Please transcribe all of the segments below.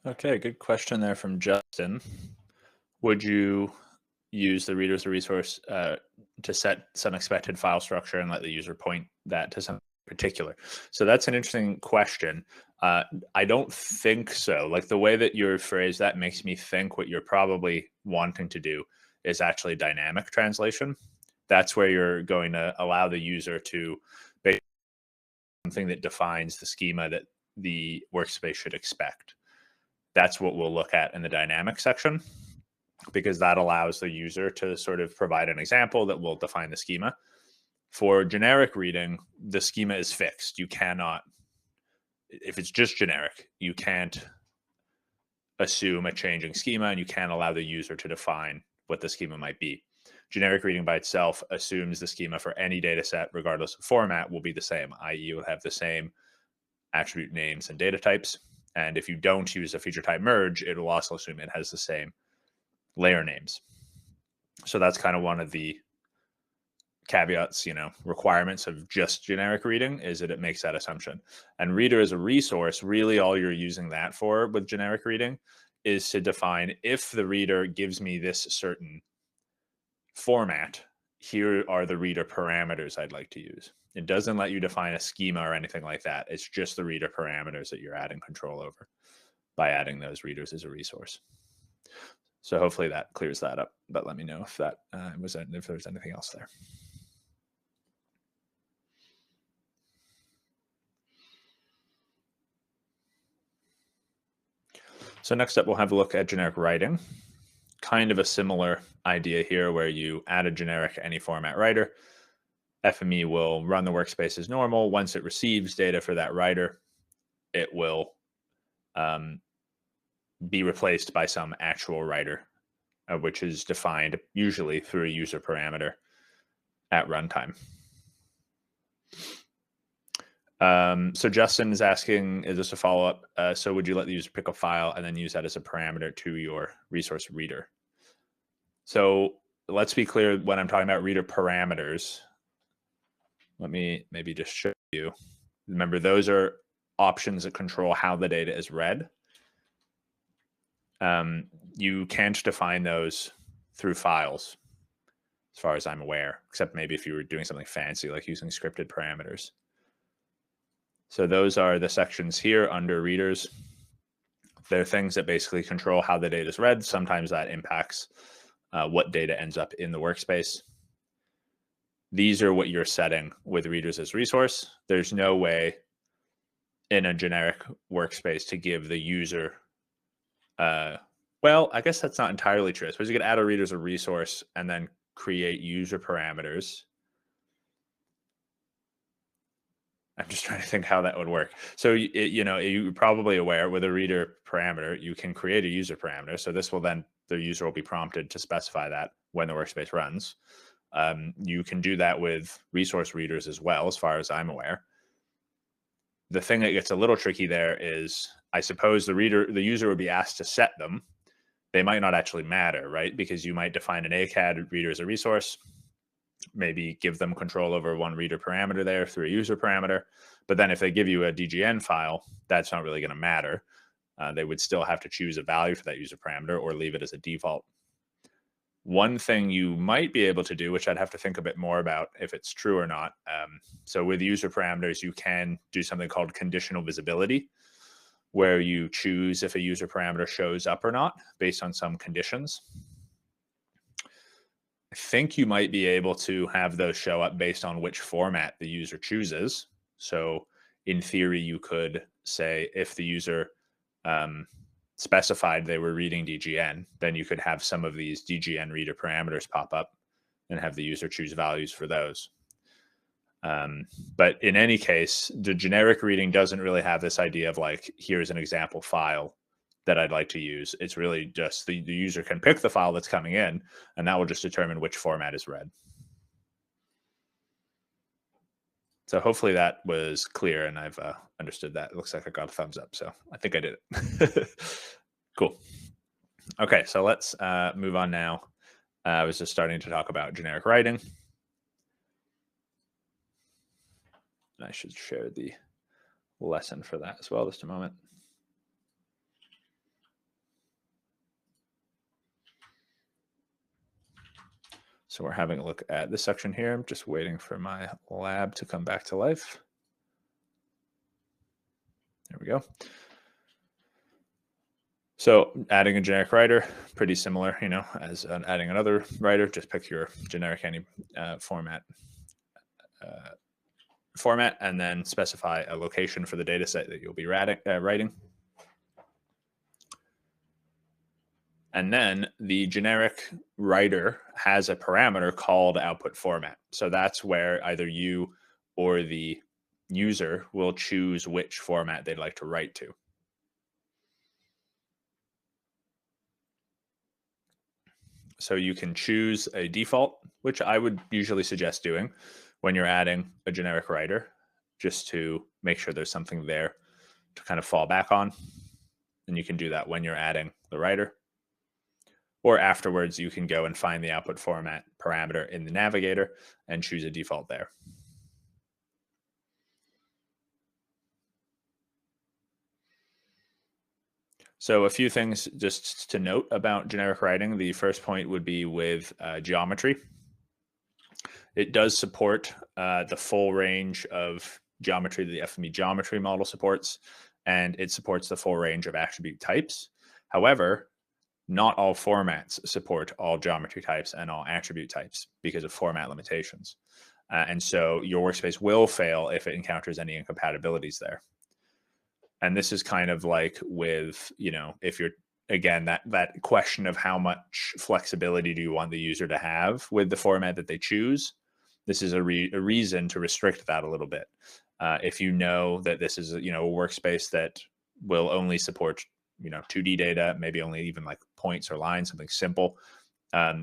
Okay, good question there from Justin. Would you use the reader as a resource to set some expected file structure and let the user point that to something particular? So that's an interesting question. I don't think so. Like the way that you're phrased, that makes me think what you're probably wanting to do is actually dynamic translation. That's where you're going to allow the user to base something that defines the schema that the workspace should expect. That's what we'll look at in the dynamic section, because that allows the user to sort of provide an example that will define the schema. For generic reading, the schema is fixed. You cannot, if it's just generic, you can't assume a changing schema, and you can't allow the user to define what the schema might be. Generic reading by itself assumes the schema for any data set, regardless of format, will be the same, i.e., you will have the same attribute names and data types. And if you don't use a feature type merge, it will also assume it has the same layer names. So that's kind of one of the caveats, requirements of just generic reading, is that it makes that assumption. And reader as a resource, really all you're using that for with generic reading is to define, if the reader gives me this certain format, here are the reader parameters I'd like to use. It doesn't let you define a schema or anything like that. It's just the reader parameters that you're adding control over by adding those readers as a resource. So hopefully that clears that up, but let me know if that if there's anything else there. So next up, we'll have a look at generic writing. Kind of a similar idea here, where you add a generic any format writer. FME will run the workspace as normal. Once it receives data for that writer, it will be replaced by some actual writer, which is defined usually through a user parameter at runtime. So Justin is asking, is this a follow-up? So would you let the user pick a file and then use that as a parameter to your resource reader? So let's be clear, when I'm talking about reader parameters, let me maybe just show you. Remember, those are options that control how the data is read. You can't define those through files, as far as I'm aware, except maybe if you were doing something fancy, like using scripted parameters. So those are the sections here under readers. They're things that basically control how the data is read. Sometimes that impacts what data ends up in the workspace. These are what you're setting with readers as resource. There's no way in a generic workspace to give the user, well, I guess that's not entirely true. I suppose you could add a reader as a resource and then create user parameters. I'm just trying to think how that would work. So, you're probably aware with a reader parameter, you can create a user parameter. So this will then, the user will be prompted to specify that when the workspace runs. You can do that with resource readers as well, as far as I'm aware. The thing that gets a little tricky there is, I suppose the user would be asked to set them. They might not actually matter, right? Because you might define an ACAD reader as a resource, maybe give them control over one reader parameter there through a user parameter. But then if they give you a DGN file, that's not really going to matter. They would still have to choose a value for that user parameter or leave it as a default. One thing you might be able to do, which I'd have to think a bit more about if it's true or not. So with user parameters, you can do something called conditional visibility, where you choose if a user parameter shows up or not based on some conditions. I think you might be able to have those show up based on which format the user chooses. So in theory, you could say, if the user specified they were reading DGN, then you could have some of these DGN reader parameters pop up and have the user choose values for those. But in any case, the generic reading doesn't really have this idea of like, here's an example file that I'd like to use. It's really just the user can pick the file that's coming in, and that will just determine which format is read. So hopefully that was clear and I've understood that. It looks like I got a thumbs up, so I think I did it. Cool. Okay, so let's move on now. I was just starting to talk about generic writing. I should share the lesson for that as well, just a moment. So we're having a look at this section here. I'm just waiting for my lab to come back to life. There we go. So adding a generic writer, pretty similar, as adding another writer. Just pick your generic any format, and then specify a location for the data set that you'll be writing. And then the generic writer has a parameter called output format. So that's where either you or the user will choose which format they'd like to write to. So you can choose a default, which I would usually suggest doing when you're adding a generic writer, just to make sure there's something there to kind of fall back on. And you can do that when you're adding the writer. Or afterwards, you can go and find the output format parameter in the navigator and choose a default there. So a few things just to note about generic writing. The first point would be with geometry. It does support the full range of geometry that the FME geometry model supports, and it supports the full range of attribute types. However, not all formats support all geometry types and all attribute types because of format limitations. And so your workspace will fail if it encounters any incompatibilities there. And this is kind of like with, if you're, again, that question of how much flexibility do you want the user to have with the format that they choose. This is a reason to restrict that a little bit. If you know that this is, a workspace that will only support 2D data, maybe only even like points or lines, something simple.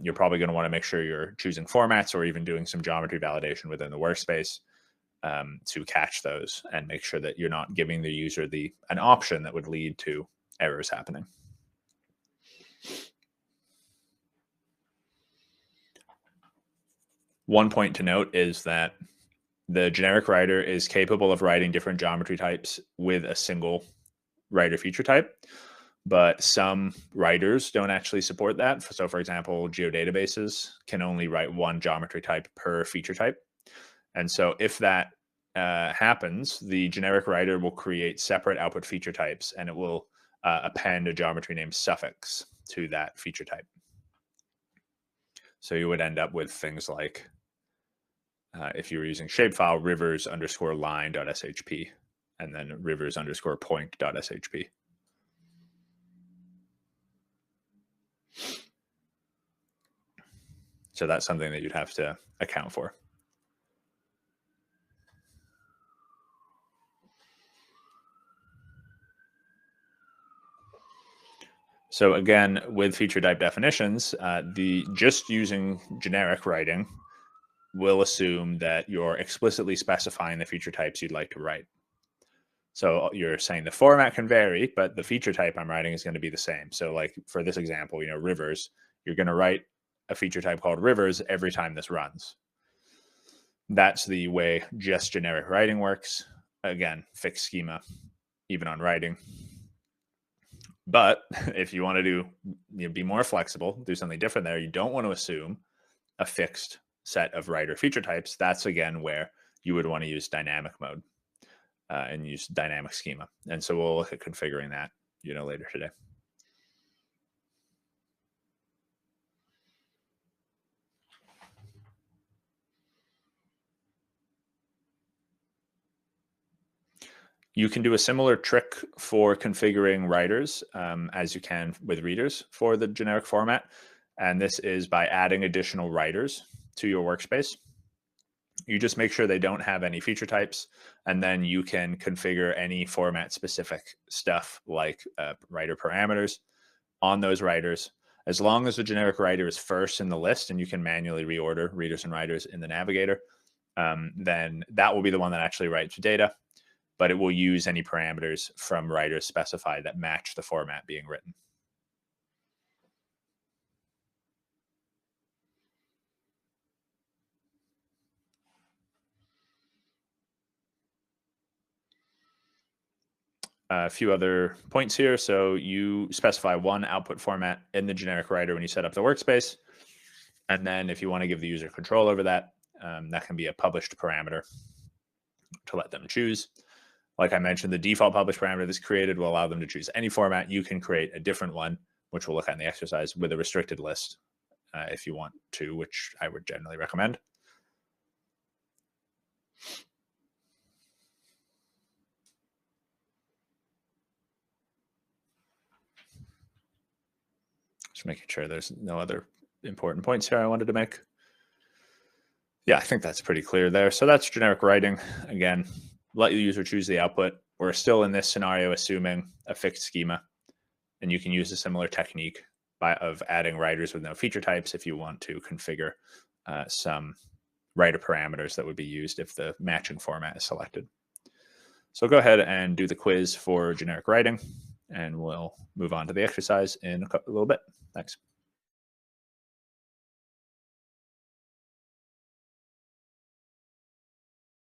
You're probably going to want to make sure you're choosing formats or even doing some geometry validation within the workspace to catch those and make sure that you're not giving the user an option that would lead to errors happening. One point to note is that the generic writer is capable of writing different geometry types with a single writer feature type, but some writers don't actually support that. So for example, geodatabases can only write one geometry type per feature type. And so if that happens, the generic writer will create separate output feature types, and it will append a geometry name suffix to that feature type. So you would end up with things like, if you were using shapefile, rivers_line.shp, and then rivers_point.shp. So that's something that you'd have to account for. So again, with feature type definitions, just using generic writing will assume that you're explicitly specifying the feature types you'd like to write. So you're saying the format can vary, but the feature type I'm writing is going to be the same. So like for this example, rivers, you're going to write a feature type called rivers every time this runs. That's the way just generic writing works. Again, fixed schema, even on writing. But if you want to be more flexible, do something different there, you don't want to assume a fixed set of writer feature types. That's again where you would want to use dynamic mode and use dynamic schema. And so we'll look at configuring that, later today. You can do a similar trick for configuring writers as you can with readers for the generic format. And this is by adding additional writers to your workspace. You just make sure they don't have any feature types, and then you can configure any format specific stuff like writer parameters on those writers. As long as the generic writer is first in the list and you can manually reorder readers and writers in the navigator, then that will be the one that actually writes data, but it will use any parameters from writers specified that match the format being written. A few other points here. So you specify one output format in the generic writer when you set up the workspace. And then if you want to give the user control over that, that can be a published parameter to let them choose. Like I mentioned, the default published parameter that's created will allow them to choose any format. You can create a different one, which we'll look at in the exercise, with a restricted list if you want to, which I would generally recommend. Just making sure there's no other important points here I wanted to make. Yeah, I think that's pretty clear there. So that's generic writing. Again, let the user choose the output. We're still in this scenario assuming a fixed schema, and you can use a similar technique of adding writers with no feature types if you want to configure some writer parameters that would be used if the matching format is selected. So go ahead and do the quiz for generic writing, and we'll move on to the exercise in a little bit. Thanks.